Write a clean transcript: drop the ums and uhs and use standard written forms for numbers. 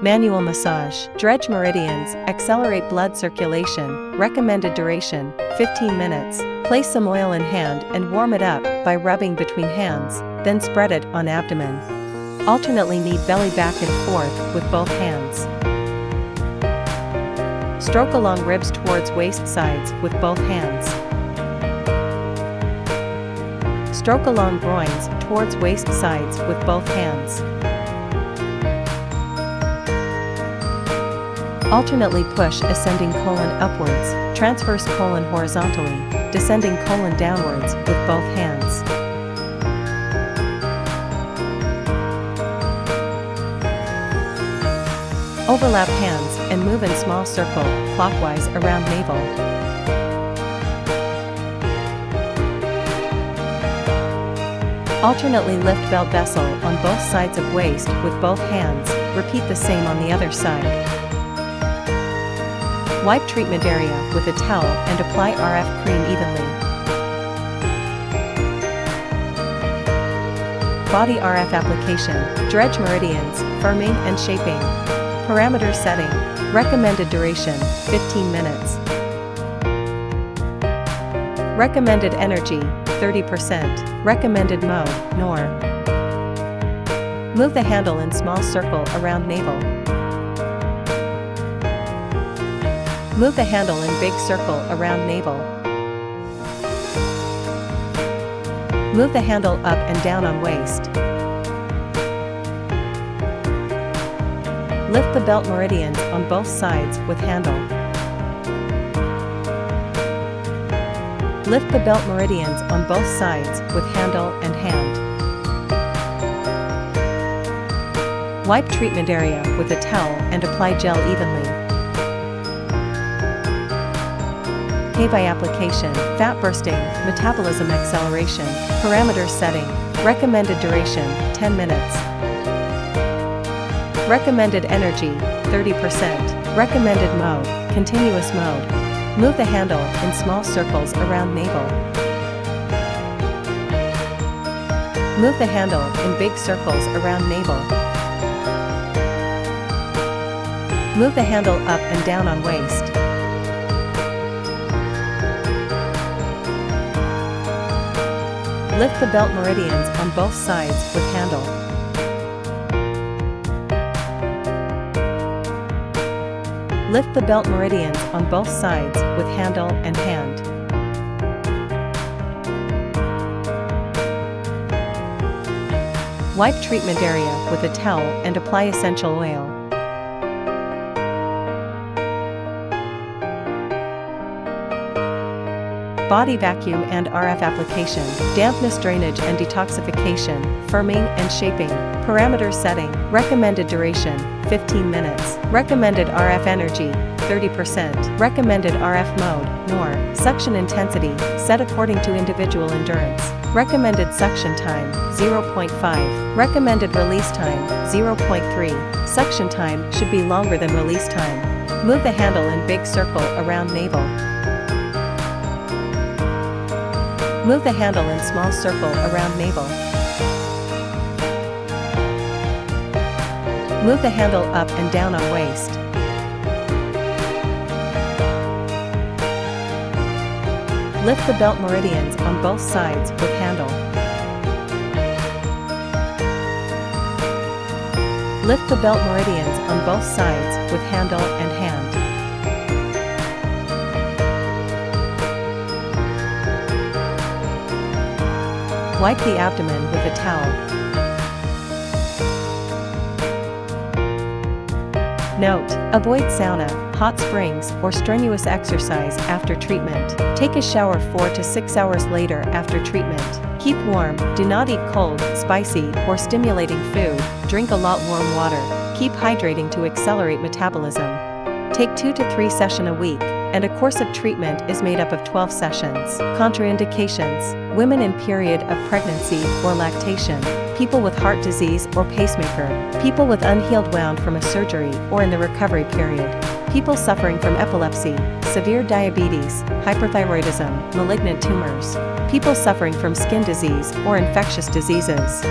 Manual massage. Dredge meridians, accelerate blood circulation. Recommended duration, 15 minutes. Place some oil in hand and warm it up by rubbing between hands, then spread it on abdomen. Alternately knead belly back and forth with both hands. Stroke along ribs towards waist sides with both hands. Stroke along groins towards waist sides with both hands. Alternately push ascending colon upwards, transverse colon horizontally, descending colon downwards with both hands. Overlap hands and move in small circle clockwise around navel. Alternately lift belt vessel on both sides of waist with both hands. Repeat the same on the other side. Wipe treatment area with a towel and apply RF cream evenly. Body RF application, dredge meridians, firming and shaping. Parameter setting, recommended duration, 15 minutes. Recommended energy, 30%. Recommended mode, NOR. Move the handle in small circle around navel. Move the handle in big circle around navel. Move the handle up and down on waist. Lift the belt meridians on both sides with handle. Lift the belt meridians on both sides with handle and hand. Wipe treatment area with a towel and apply gel evenly. Cavitation application, fat bursting, metabolism acceleration, parameter setting, recommended duration, 10 minutes. Recommended energy, 30%. Recommended mode, continuous mode. Move the handle in small circles around navel. Move the handle in big circles around navel. Move the handle up and down on waist. Lift the belt meridians on both sides with handle. Lift the belt meridians on both sides with handle and hand. Wipe treatment area with a towel and apply essential oil. Body vacuum and RF application, dampness drainage and detoxification, firming and shaping, parameter setting, recommended duration, 15 minutes, recommended RF energy, 30%, recommended RF mode, NOR, suction intensity, set according to individual endurance, recommended suction time, 0.5, recommended release time, 0.3, suction time should be longer than release time. Move the handle in big circle around navel. Move the handle in small circle around navel. Move the handle up and down on waist. Lift the belt meridians on both sides with handle. Lift the belt meridians on both sides with handle and hand. Wipe the abdomen with a towel. Note: avoid sauna, hot springs, or strenuous exercise after treatment. Take a shower 4 to 6 hours later after treatment. Keep warm, do not eat cold, spicy, or stimulating food, drink a lot warm water. Keep hydrating to accelerate metabolism. Take 2 to 3 sessions a week, and a course of treatment is made up of 12 sessions. Contraindications: women in period of pregnancy or lactation, people with heart disease or pacemaker, people with unhealed wound from a surgery or in the recovery period, people suffering from epilepsy, severe diabetes, hyperthyroidism, malignant tumors, people suffering from skin disease or infectious diseases.